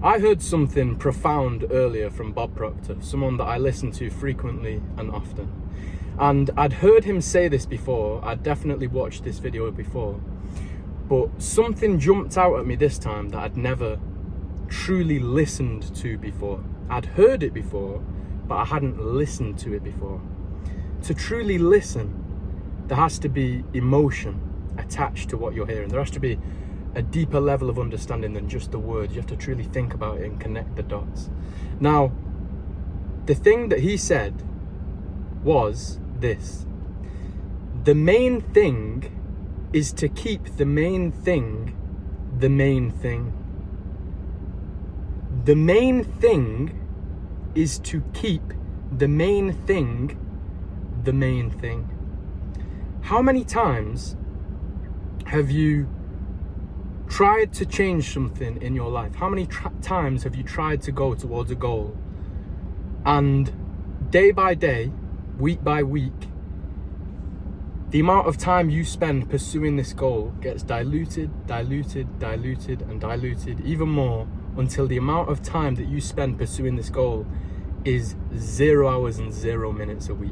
I heard something profound earlier from Bob Proctor, someone that I listen to frequently and often. And I'd heard him say this before, I'd definitely watched this video before, but something jumped out at me this time that I'd never truly listened to before. I'd heard it before, but I hadn't listened to it before. To truly listen, there has to be emotion attached to what you're hearing. There has to be a deeper level of understanding than just the words. You have to truly think about it and connect the dots. Now, the thing that he said was this: the main thing is to keep the main thing the main thing. The main thing is to keep the main thing the main thing. How many times have you tried to change something in your life? How many times have you tried to go towards a goal, and day by day, week by week, the amount of time you spend pursuing this goal gets diluted and diluted even more, until the amount of time that you spend pursuing this goal is 0 hours and 0 minutes a week.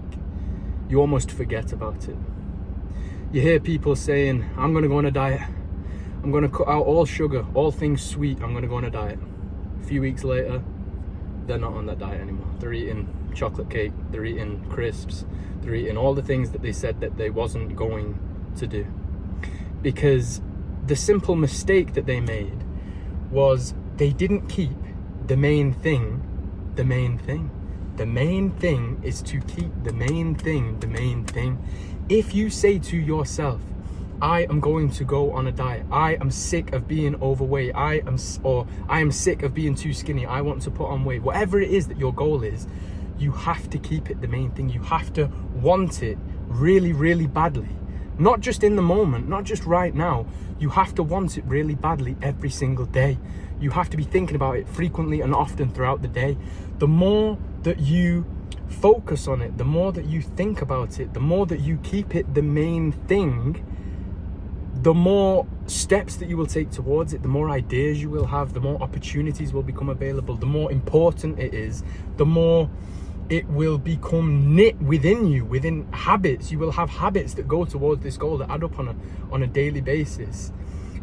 You almost forget about it. You hear people saying, I'm going to go on a diet. I'm going to cut out all sugar, all things sweet. I'm going to go on a diet. A few weeks later, they're not on that diet anymore. They're eating chocolate cake. They're eating crisps. They're eating all the things that they said that they wasn't going to do. Because the simple mistake that they made was they didn't keep the main thing the main thing. The main thing is to keep the main thing the main thing. If you say to yourself, I am going to go on a diet, I am sick of being overweight, I am sick of being too skinny, I want to put on weight, whatever it is that your goal is, you have to keep it the main thing. You have to want it really, really badly. Not just in the moment, not just right now. You have to want it really badly every single day. You have to be thinking about it frequently and often throughout the day. The more that you focus on it, the more that you think about it, the more that you keep it the main thing, the more steps that you will take towards it, the more ideas you will have, the more opportunities will become available, the more important it is, the more it will become knit within you, within habits. You will have habits that go towards this goal that add up on a daily basis.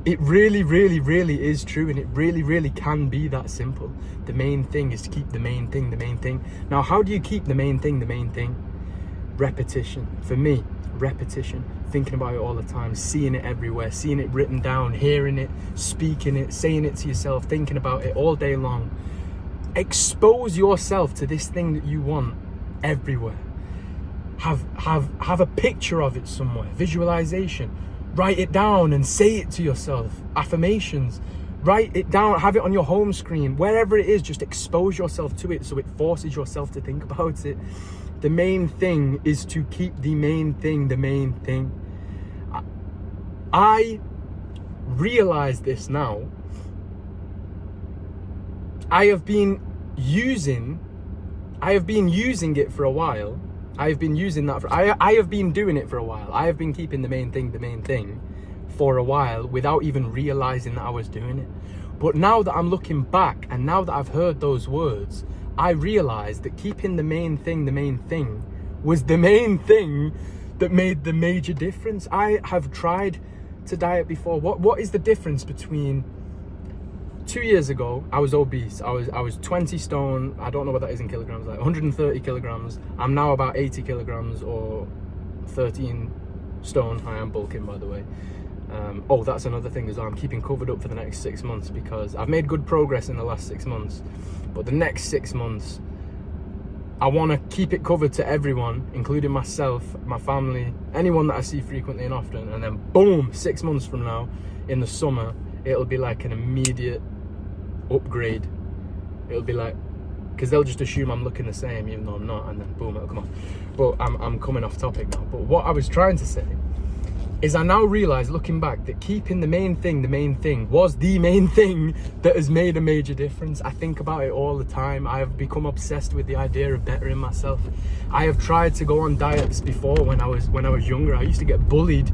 It really, really, really is true, and it really, really can be that simple. The main thing is to keep the main thing the main thing. Now, how do you keep the main thing the main thing? Repetition. For me, repetition. Thinking about it all the time, seeing it everywhere, seeing it written down, hearing it, speaking it, saying it to yourself, thinking about it all day long. Expose yourself to this thing that you want everywhere. Have a picture of it somewhere. Visualization. Write it down and say it to yourself. Affirmations. Write it down, have it on your home screen. Wherever it is, just expose yourself to it so it forces yourself to think about it. The main thing is to keep the main thing the main thing. I realize this now. I have been using it for a while. I have been using that I have been doing it for a while. I have been keeping the main thing for a while without even realizing that I was doing it. But now that I'm looking back, and now that I've heard those words, I realized that keeping the main thing was the main thing that made the major difference. I have tried to diet before. What is the difference between 2 years ago? I was obese. I was 20 stone. I don't know what that is in kilograms, like 130 kilograms. I'm now about 80 kilograms or 13 stone. I am bulking, by the way. Oh, that's another thing as well. I'm keeping covered up for the next 6 months because I've made good progress in the last 6 months. But the next 6 months, I want to keep it covered to everyone, including myself, my family, anyone that I see frequently and often. And then boom, 6 months from now, in the summer, it'll be like an immediate upgrade. It'll be like, because they'll just assume I'm looking the same even though I'm not, and then boom, it'll come off. But I'm coming off topic now. But what I was trying to say is I now realize, looking back, that keeping the main thing was the main thing that has made a major difference. I think about it all the time. I have become obsessed with the idea of bettering myself. I have tried to go on diets before when I was younger. I used to get bullied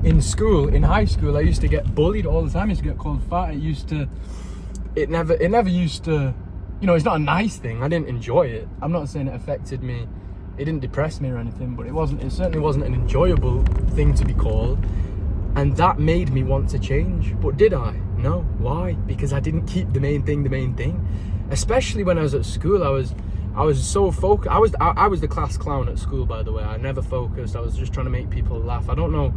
in school, in high school. I used to get bullied all the time. I used to get called fat. it never used to, you know, it's not a nice thing. I didn't enjoy it. I'm not saying it affected me. It didn't depress me or anything, but it certainly wasn't an enjoyable thing to be called. And that made me want to change. But did I? No. Why? Because I didn't keep the main thing. Especially when I was at school, I was so focused. I was the class clown at school, by the way. I never focused. I was just trying to make people laugh. I don't know.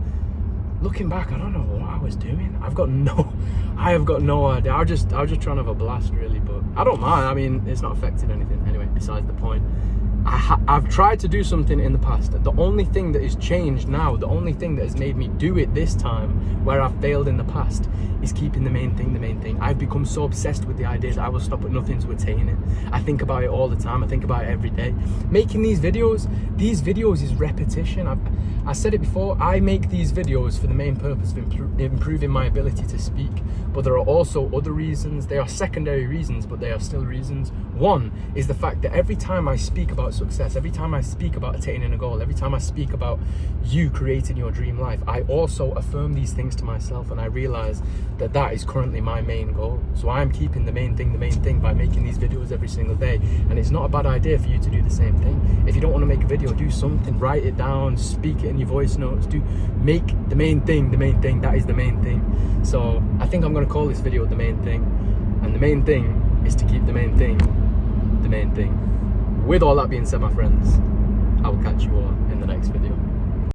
Looking back, I don't know what I was doing. I have got no idea. I was just trying to have a blast, really. But I don't mind. I mean, it's not affecting anything anyway. Besides the point, I've tried to do something in the past. The only thing that has changed now, the only thing that has made me do it this time, where I've failed in the past, is keeping the main thing. I've become so obsessed with the idea that I will stop at nothing to attain it. I think about it all the time. I think about it every day. Making these videos is repetition. I said it before, I make these videos for the main purpose of improving my ability to speak. But there are also other reasons. They are secondary reasons, but they are still reasons. One is the fact that every time I speak about success, every time I speak about attaining a goal, every time I speak about you creating your dream life, I also affirm these things to myself, and I realize that that is currently my main goal. So I'm keeping the main thing by making these videos every single day. And it's not a bad idea for you to do the same thing. If you don't want to make a video, do something, write it down, speak it in your voice notes, make the main thing. That is the main thing. So I think I'm going to call this video the main thing. And the main thing is to keep the main thing. With all that being said, my friends, I will catch you all in the next video.